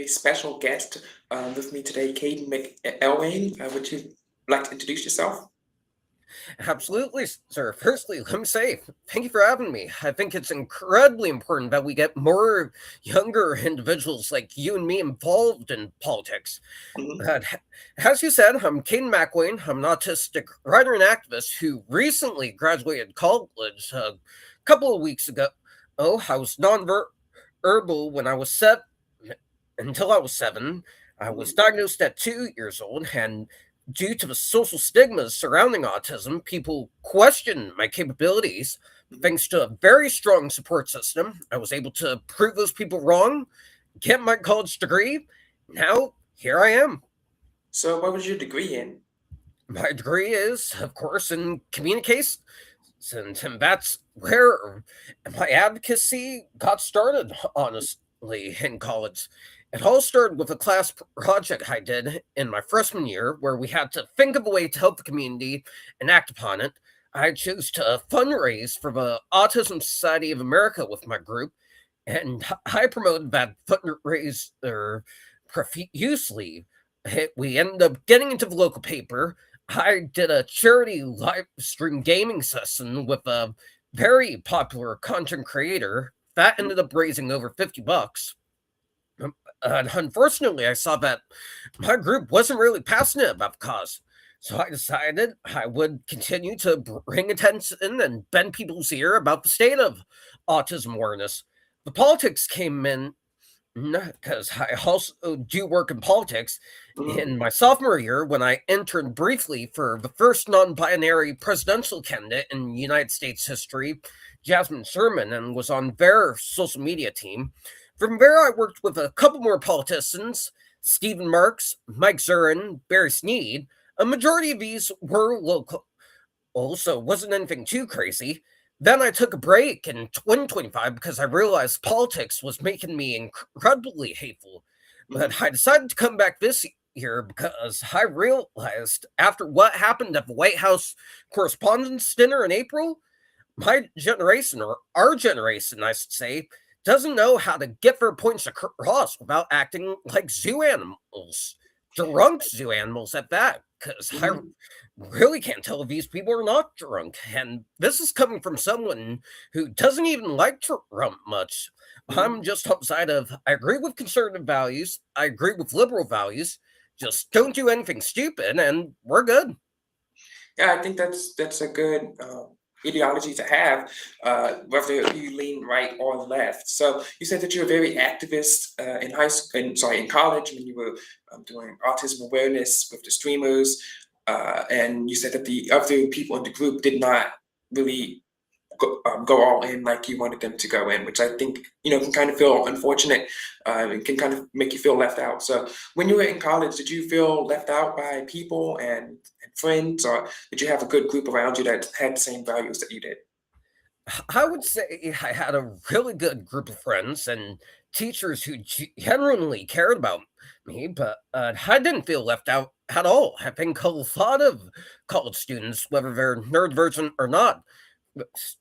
special guest with me today, Kadin McElwain. Would you like to introduce yourself? Absolutely, sir. Firstly, let me say thank you for having me. I think it's incredibly important that we get more younger individuals like you and me involved in politics. Hmm. Uh, as you said, I'm Kadin McElwain. I'm an autistic writer and activist who recently graduated college a couple of weeks ago. Oh, I was nonverbal when I was until I was 7. I was Hmm. diagnosed at 2 years old, and due to the social stigmas surrounding autism, people questioned my capabilities. Hmm. Thanks to a very strong support system, I was able to prove those people wrong, get my college degree. Now, here I am. So, what was your degree in? My degree is, of course, in communication, and that's where my advocacy got started, honestly, in college. It all started with a class project I did in my freshman year where we had to think of a way to help the community and act upon it. I chose to fundraise for the Autism Society of America with my group, and I promoted that fundraiser profusely. We ended up getting into the local paper. I did a charity live stream gaming session with a very popular content creator that ended up raising over $50. And unfortunately, I saw that my group wasn't really passionate about the cause. So I decided I would continue to bring attention and bend people's ear about the state of autism awareness. The politics came in because I also do work in politics. Hmm. In my sophomore year, when I interned briefly for the first non binary presidential candidate in United States history, Jasmine Sherman, and was on their social media team. From there, I worked with a couple more politicians Stephen Marks, Mike Zurin, Barry Sneed. A majority of these were local, also wasn't anything too crazy. Then I took a break in 2025 because I realized politics was making me incredibly hateful. Hmm. But I decided to come back this year because I realized after what happened at the White House Correspondents' Dinner in April, my generation, or our generation, I should say, doesn't know how to get their points across without acting like zoo animals, drunk zoo animals at that. Because I Hmm. really can't tell if these people are not drunk. And this is coming from someone who doesn't even like Trump much. Hmm. I'm just outside of, I agree with conservative values, I agree with liberal values, just don't do anything stupid, and we're good. Yeah, I think that's a good ideology to have, whether you lean right or left. So, you said that you were very activist in high school, in college, when you were doing autism awareness with the streamers, and you said that the other people in the group did not really go all in like you wanted them to go in, which I think can kind of feel unfortunate, and can kind of make you feel left out. So when you were in college, did you feel left out by people and friends, or did you have a good group around you that had the same values that you did? I would say I had a really good group of friends and teachers who genuinely cared about me, but I didn't feel left out at all. I think a lot of college students, whether they're neurodivergent or not,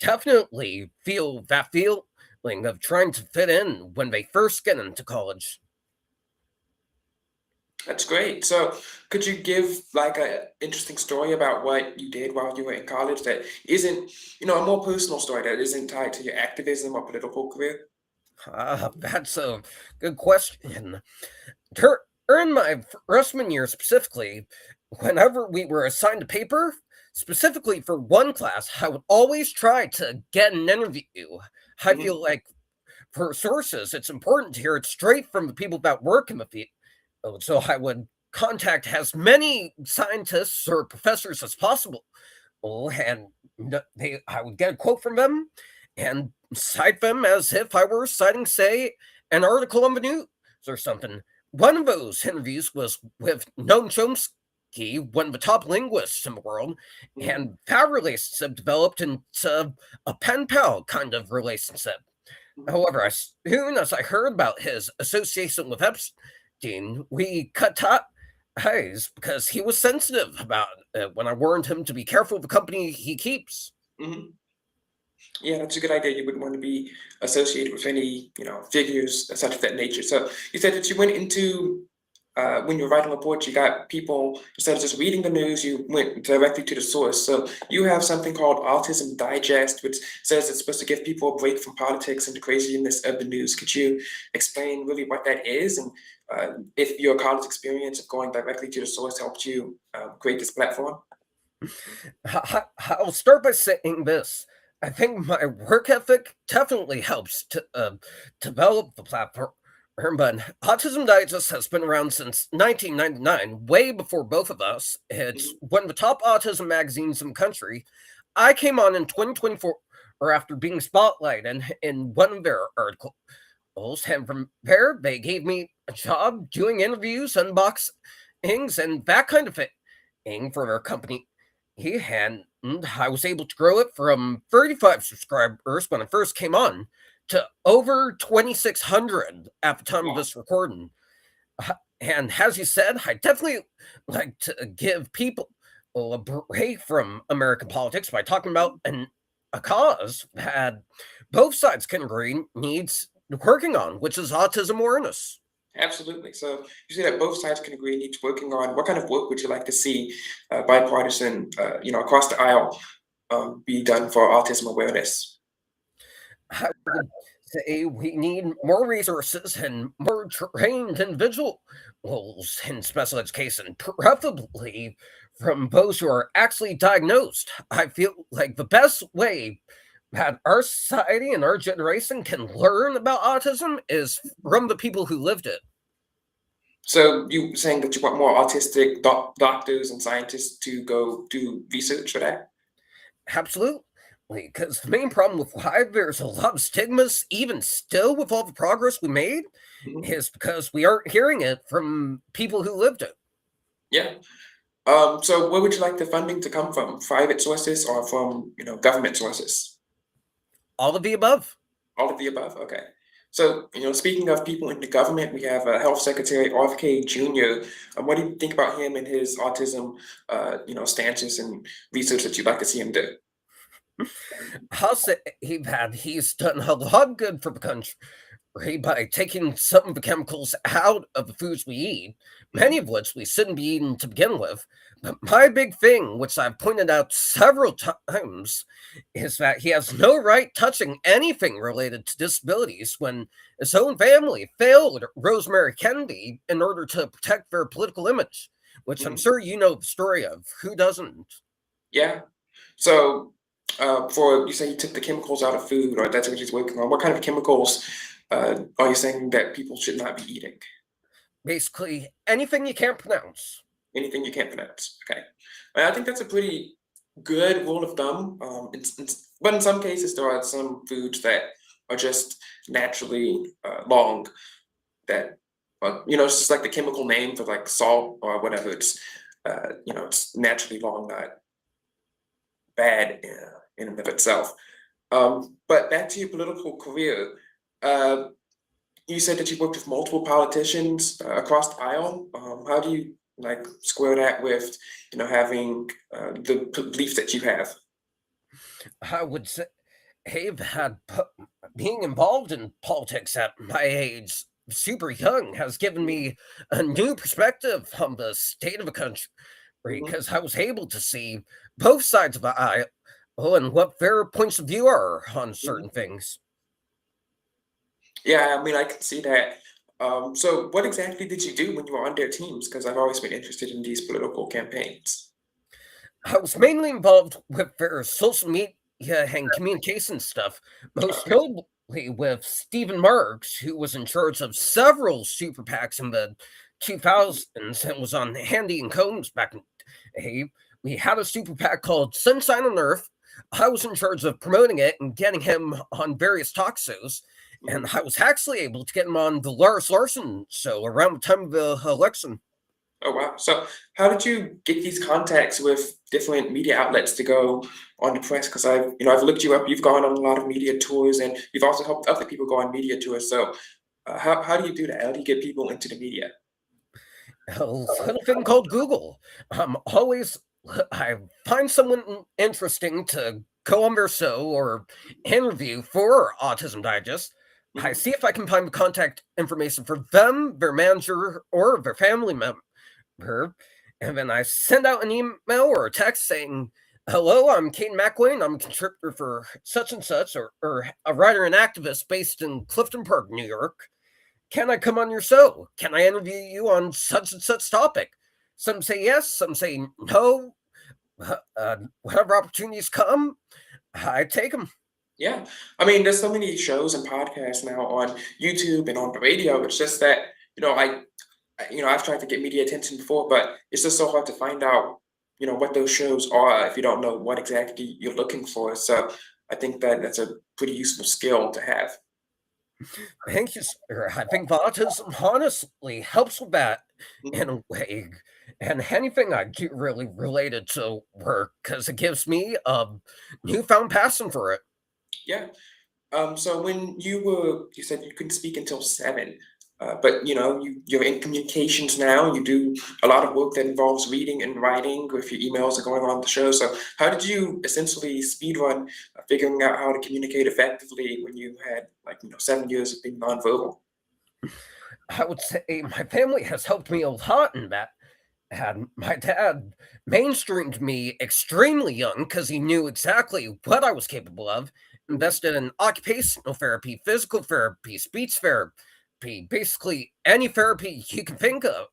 definitely feel that feeling of trying to fit in when they first get into college. That's great. So, could you give like a interesting story about what you did while you were in college that isn't, a more personal story that isn't tied to your activism or political career? That's a good question. During my freshman year specifically, whenever we were assigned a paper, specifically for one class, I would always try to get an interview. I Hmm. feel like for sources, it's important to hear it straight from the people that work in the field. So I would contact as many scientists or professors as possible, and I would get a quote from them and cite them as if I were citing, say, an article on the news or something. One of those interviews was with Noam Chomsky, one of the top linguists in the world, Hmm. and that relationship developed into a pen pal kind of relationship. Hmm. However, as soon as I heard about his association with Epstein, we cut ties because he was sensitive about it when I warned him to be careful of the company he keeps. Hmm. Yeah, that's a good idea. You wouldn't want to be associated with any, figures such of that nature. So you said that you went into when you're writing reports, you got people instead of just reading the news, you went directly to the source. So you have something called Autism Digest, which says it's supposed to give people a break from politics and the craziness of the news. Could you explain really what that is, and if your college experience of going directly to the source helped you create this platform? I'll start by saying this. I think my work ethic definitely helps to develop the platform. But Autism Digest has been around since 1999, way before both of us. It's Mhm. one of the top autism magazines in the country. I came on in 2024, or after being spotlighted in one of their articles, and from there they gave me a job doing interviews, unboxings, and that kind of thing for their company. And I was able to grow it from 35 subscribers when I first came on to over 2,600 at the time of Wow. this recording. And as you said, I definitely like to give people a break from American politics by talking about a cause that both sides can agree needs working on, which is autism awareness. Absolutely. So you say that both sides can agree and each working on what kind of work would you like to see bipartisan, across the aisle, be done for autism awareness? I would say we need more resources and more trained individuals in special education, preferably from those who are actually diagnosed. I feel like the best way that our society and our generation can learn about autism is from the people who lived it. So you saying that you want more autistic doctors and scientists to go do research for that? Absolutely. Because the main problem with why there's a lot of stigmas, even still with all the progress we made, Mhm. is because we aren't hearing it from people who lived it. Yeah. So where would you like the funding to come from? Private sources or from, government sources? All of the above. All of the above? Okay. So, speaking of people in the government, we have Health Secretary RFK Jr. What do you think about him and his autism, stances and research that you'd like to see him do? I'll say that he's done a lot of good for the country by taking some of the chemicals out of the foods we eat, many Mhm. of which we shouldn't be eating to begin with. But my big thing, which I've pointed out several times, is that he has no right touching anything related to disabilities when his own family failed Rosemary Kennedy in order to protect their political image, which I'm Mhm. sure you know the story of. Who doesn't? Yeah. So, for you say you took the chemicals out of food, or that's what he's working on. What kind of chemicals are you saying that people should not be eating? Basically, anything you can't pronounce. Anything you can't pronounce. Okay. I think that's a pretty good rule of thumb. But in some cases, there are some foods that are just naturally long that, it's just like the chemical name for like salt or whatever. It's naturally long, not bad in and of itself. But back to your political career. Uh, you said that you worked with multiple politicians across the aisle. How do you like square that with, having the beliefs that you have? I would say I've had being involved in politics at my age, super young, has given Mhm. me a new perspective on the state of a country Mhm. because I was able to see both sides of the aisle and what their points of view are on Mhm. certain things. Yeah, I mean, I can see that. So, what exactly did you do when you were on their teams? Because I've always been interested in these political campaigns. I was mainly involved with their social media and communication stuff, most Okay. notably with Stephen Marks, who was in charge of several super PACs in the 2000s and was on Handy and Combs back in the day. We had a super PAC called Sunshine on Earth. I was in charge of promoting it and getting him on various talk shows. And Mhm. I was actually able to get him on the Lars Larson show around the time of the election. Oh, wow. So, how did you get these contacts with different media outlets to go on the press? Because I've looked you up. You've gone on a lot of media tours, and you've also helped other people go on media tours. So, how do you do that? How do you get people into the media? A little thing called Google. I'm always I find someone interesting to converso or interview for Autism Digest. I Mhm. see if I can find contact information for them, their manager, or their family member, and then I send out an email or a text saying, "Hello, I'm Kadin McElwain. I'm a contributor for such and such, or a writer and activist based in Clifton Park, New York. Can I come on your show? Can I interview you on such and such topic?" Some say yes, some say no. Whatever opportunities come, I take them. Yeah, I mean, there's so many shows and podcasts now on YouTube and on the radio. It's just that I've tried to get media attention before, but it's just so hard to find out, what those shows are if you don't know what exactly you're looking for. So I think that that's a pretty useful skill to have. Thank you, sir. I think autism honestly helps with that in Mhm. a way. And anything I do really related to work because it gives me a newfound passion for it. Yeah. So when you said you couldn't speak until 7, but you're in communications now. You do a lot of work that involves reading and writing. If your emails are going on the show, so how did you essentially speed run figuring out how to communicate effectively when you had 7 years of being nonverbal? I would say my family has helped me a lot in that. And my dad mainstreamed me extremely young because he knew exactly what I was capable of. Mhm. Invested in occupational therapy, physical therapy, speech therapy, basically any therapy you can think of.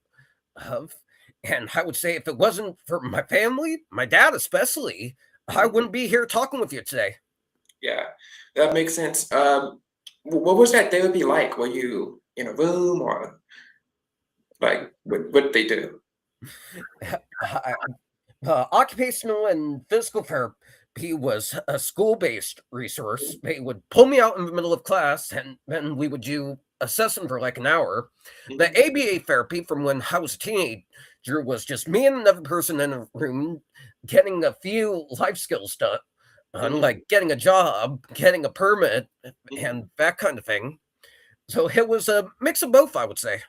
And I would say if it wasn't for my family, my dad especially, I Mhm. wouldn't be here talking with you today. Yeah, that makes sense. What was that therapy like? Were you in a room or like what did they do? I, occupational and physical therapy was a school-based resource. They would pull me out in the middle of class, and then we would do a session for like an hour. The Mhm. ABA therapy from when I was a teenager was just me and another person in a room getting a few life skills done, Mhm. like getting a job, getting a permit, Mhm. and that kind of thing. So it was a mix of both, I would say.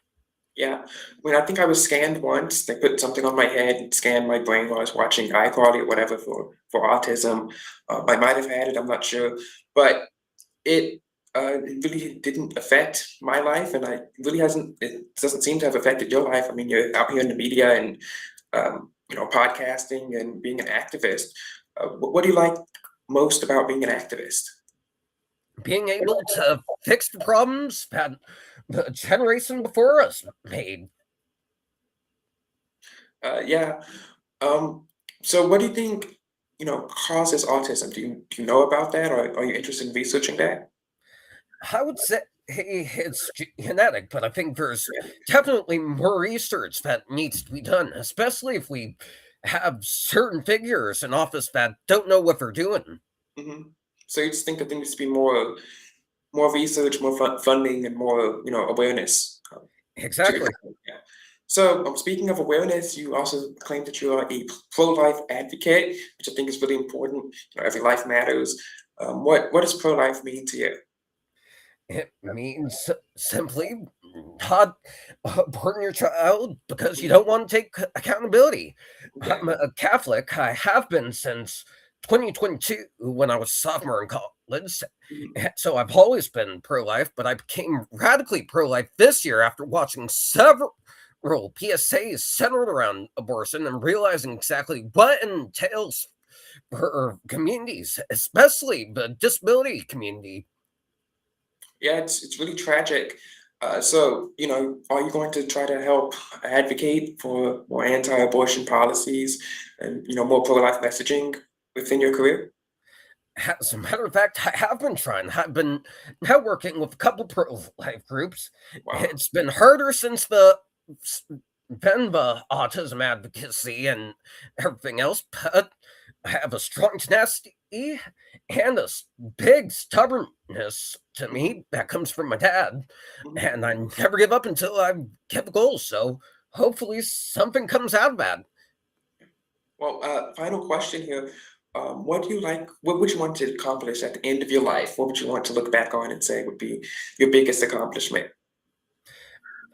Yeah. I think I was scanned once. They put something on my head and scanned my brain while I was watching iQuality or whatever for autism. I might have had it, I'm not sure. But it really didn't affect my life, and it doesn't seem to have affected your life. I mean, you're out here in the media and, podcasting and being an activist. What do you like most about being an activist? Being able to fix the problems that the generation before us made. Yeah. Um, so what do you think, causes autism? Do you know about that, or are you interested in researching that? I would say it's genetic, but I think there's Yeah. definitely more research that needs to be done, especially if we have certain figures in office that don't know what they're doing. Mhm. So you just think that there needs to be more research, more funding, and more, awareness, to Exactly. yeah. So, speaking of awareness, you also claim that you are a pro-life advocate, which I think is really important. Every life matters. What does pro-life mean to you? It means simply not burden your child because you Mhm. don't want to take accountability. Yeah. I'm a Catholic. I have been since 2022 when I was sophomore in college. Mhm. So I've always been pro life, but I became radically pro life this year after watching several PSAs centered around abortion and realizing exactly what it entails for communities, especially the disability community. Yeah, it's really tragic. So, are you going to try to help advocate for more anti-abortion policies and more pro-life messaging within your career? As a matter of fact, I have been trying. I've been networking with a couple pro-life groups. Wow. It's been harder since the been the autism advocacy and everything else, but I have a strong tenacity and big stubbornness to Mhm. me that comes from my dad, Mhm. and I never give up until I get the goal. So hopefully something comes out of that. Well, final question here. What do you like? What would you want to accomplish at the end of your life? What would you want to look back on and say would be your biggest accomplishment?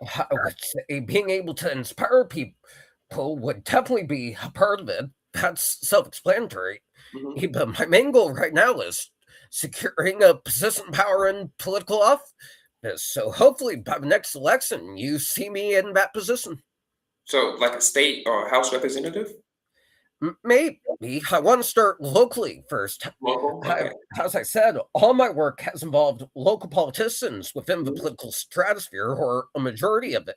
I would say being able to inspire people would definitely be a part of it. That's self-explanatory. Mhm. But my main goal right now is securing a position of power in political office. So hopefully by the next election, you see me in that position. So, like a state or house representative? Maybe I want to start locally first. Local? I, Okay. as I said, all my work has involved local politicians within the Mhm. political stratosphere, or a majority of it.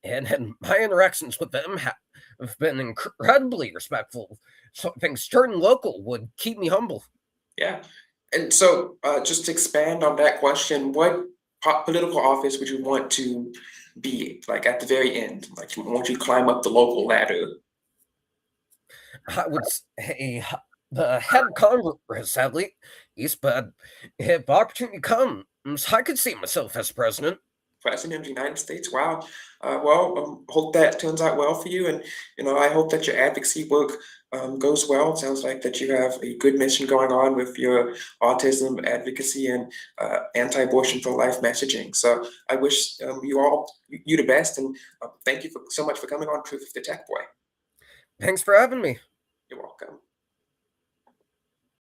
And my interactions with them have been incredibly respectful. So I think starting local would keep me humble. Yeah. And so, just to expand on that question, what political office would you want to be like at the very end? Like, you want you to climb up the local ladder? I would say the head of Congress, sadly, East, but if opportunity comes, I could see myself as president. President of the United States. Wow. Well, hope that turns out well for you, and I hope that your advocacy work goes well. It sounds like that you have a good mission going on with your autism advocacy and anti-abortion for life messaging. So I wish you the best, and thank you so much for coming on Truth of the Tech Boy. Thanks for having me.